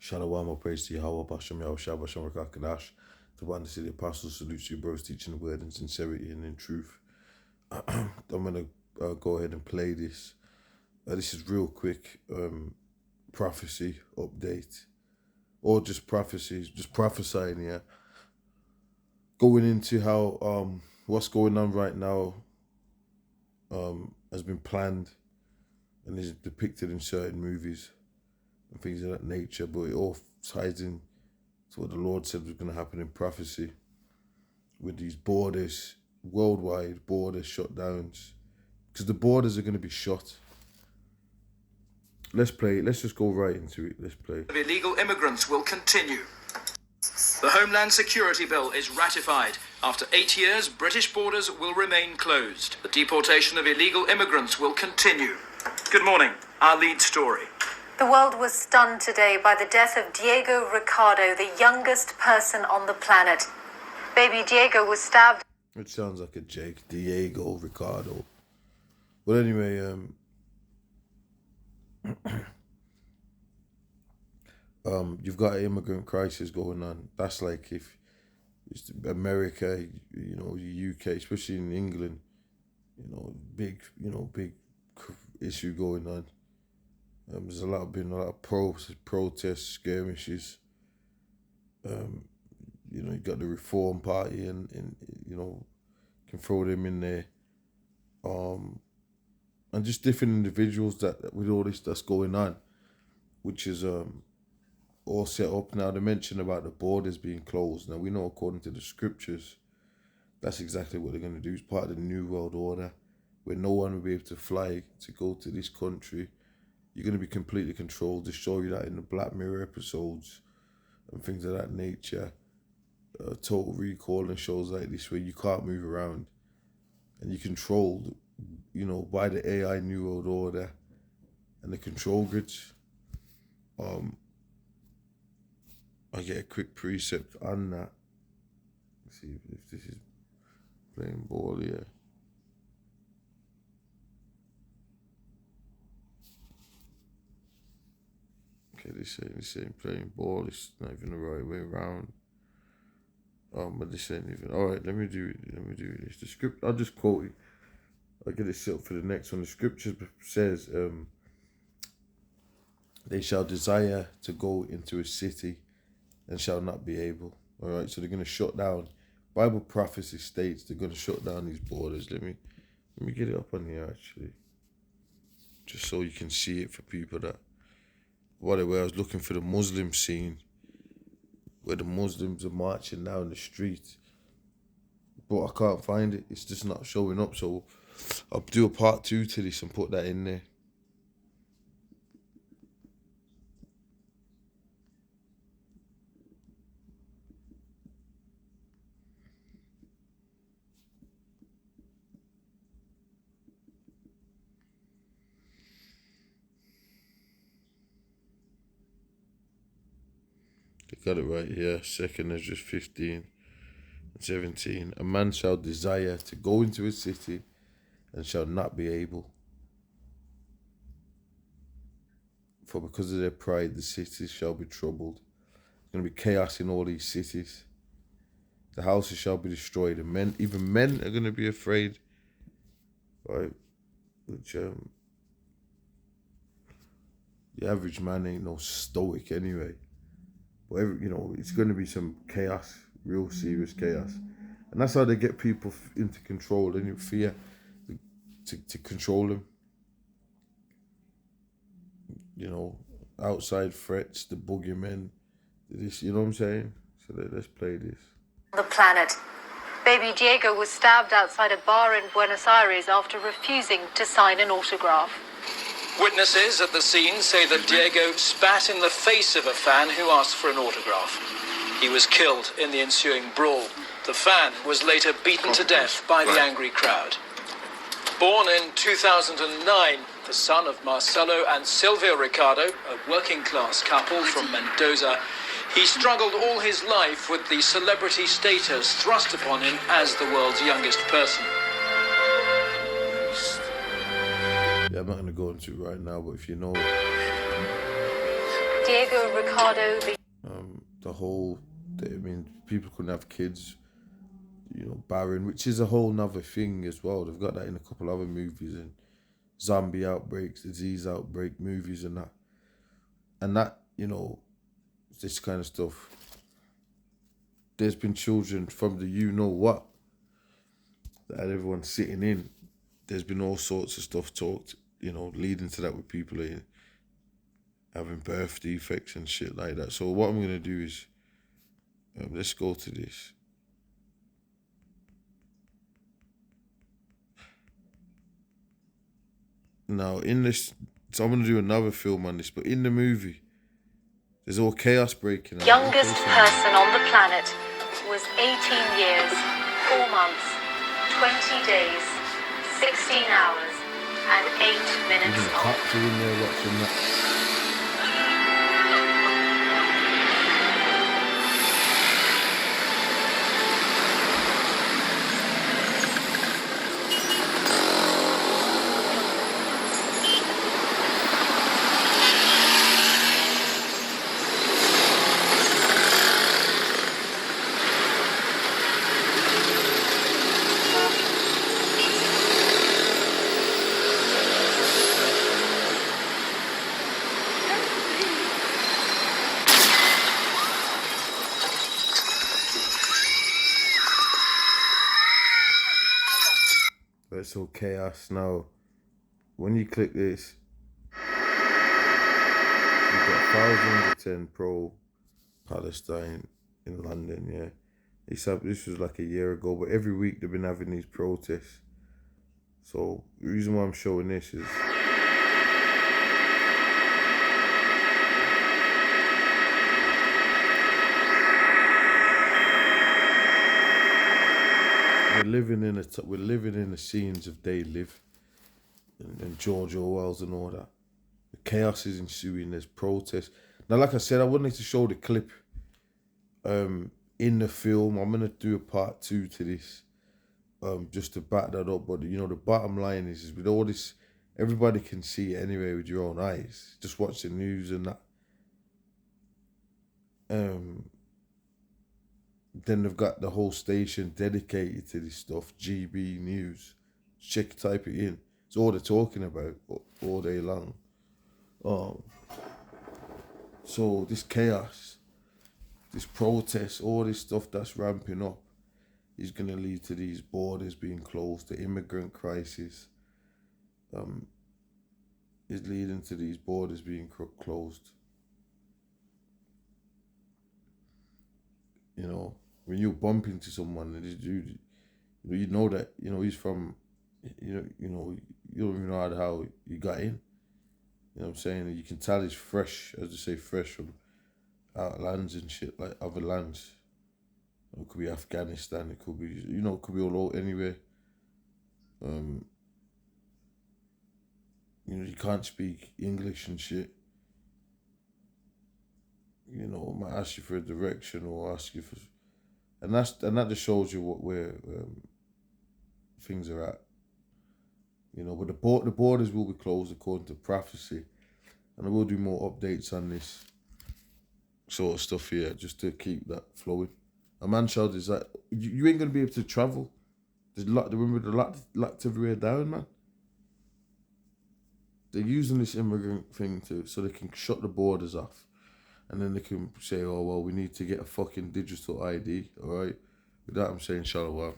Shalom, all praise to Yahweh, Bashem Yahweh, Shabbat, Shem Rakakadash. The one to the apostles salutes you, bros, teaching the word in sincerity and in truth. I'm going to go ahead and play this. This is real quick prophecy update. Or just prophecies, just prophesying, yeah. Going into how what's going on right now has been planned and is depicted in certain movies and things of that nature, but it all ties in to what the Lord said was going to happen in prophecy with these borders, worldwide border shutdowns, because the borders are going to be shut. Let's play it. Let's just go right into it. Let's play. Of illegal immigrants will continue. The Homeland Security Bill is ratified. After 8 years, British borders will remain closed. The deportation of illegal immigrants will continue. Good morning. Our lead story. The world was stunned today by the death of Diego Ricardo, the youngest person on the planet. Baby Diego was stabbed. It sounds like a Jake. Diego Ricardo. But anyway, you've got an immigrant crisis going on. That's like if it's America, you know, the UK, especially in England, big issue going on. There's been a lot of protests, skirmishes. You got the Reform Party and can throw them in there. And just different individuals that with all this that's going on, which is all set up now. They mentioned about the borders being closed. Now we know according to the scriptures, that's exactly what they're going to do. It's part of the New World Order, where no one will be able to fly to go to this country. You're going to be completely controlled. They show you that in the Black Mirror episodes and things of that nature. Total Recall and shows like this where you can't move around and you're controlled, by the AI New World Order and the control grids. I get a quick precept on that. Let's see if this is playing ball here. Okay, this ain't playing ball. It's not even the right way around. But this ain't even. All right, let me do this. The script. I'll just quote it. I'll get it set up for the next one. The scripture says, "They shall desire to go into a city, and shall not be able." All right, so they're going to shut down. Bible prophecy states they're going to shut down these borders. Let me get it up on here actually, just so you can see it for people that. Whatever, I was looking for the Muslim scene where the Muslims are marching down the street, but I can't find it. It's just not showing up. So I'll do a part 2 to this and put that in there. Got it right here. Second is just 15 and 17. A man shall desire to go into a city and shall not be able. For because of their pride, the cities shall be troubled. There's going to be chaos in all these cities. The houses shall be destroyed, and even men are going to be afraid. Right? Which, the average man ain't no stoic anyway. Whatever, it's going to be some chaos, real serious chaos. And that's how they get people into control and in fear to control them. Outside threats, the boogeymen, this, you know what I'm saying? So let's play this. The planet. Baby Diego was stabbed outside a bar in Buenos Aires after refusing to sign an autograph. Witnesses at the scene say that Diego spat in the face of a fan who asked for an autograph. He was killed in the ensuing brawl. The fan was later beaten to death by the angry crowd. Born in 2009, the son of Marcelo and Silvia Ricardo, a working-class couple from Mendoza, he struggled all his life with the celebrity status thrust upon him as the world's youngest person. Yeah, I'm not going to go into it right now, but if you know... Diego Ricardo, the whole, I mean, people couldn't have kids, barren, which is a whole nother thing as well. They've got that in a couple other movies, and zombie outbreaks, disease outbreak movies, and that, this kind of stuff. There's been children from the what that everyone's sitting in. There's been all sorts of stuff talked, leading to that with people having birth defects and shit like that. So what I'm going to do is, let's go to this. Now, in this, so I'm going to do another film on this, but in the movie, there's all chaos breaking out. Youngest person on the planet was 18 years, 4 months, 20 days, 16 hours, and 8 minutes old. Cops are in there watching that. It's all chaos now. When you click this, you've got 1,010 pro-Palestine in London, yeah. This was like a year ago, but every week they've been having these protests. So the reason why I'm showing this is we're living in the scenes of They Live and George Orwell's and all that. The chaos is ensuing. There's protests. Now, like I said, I wanted to show the clip in the film. I'm gonna do a part 2 to this, just to back that up. But the bottom line is with all this, everybody can see it anyway with your own eyes. Just watch the news and that. Then they've got the whole station dedicated to this stuff, GB News. Type it in. It's all they're talking about all day long. So this chaos, this protest, all this stuff that's ramping up is going to lead to these borders being closed. The immigrant crisis is leading to these borders being closed. When you bump into someone and this dude, you know that, he's from, you don't even know how he got in. You know what I'm saying? You can tell he's fresh, as they say, fresh from out lands and shit, like other lands. It could be Afghanistan, it could be, it could be all over, anywhere. You can't speak English and shit. Might ask you for a direction or ask you for, and that just shows you where things are at. But the borders will be closed according to prophecy, and I will do more updates on this sort of stuff here just to keep that flowing. A man child is that you ain't gonna be able to travel. Remember the locked everywhere down, man. They're using this immigrant thing so they can shut the borders off. And then they can say, oh, well, we need to get a fucking digital ID, all right? With that, I'm saying shalom.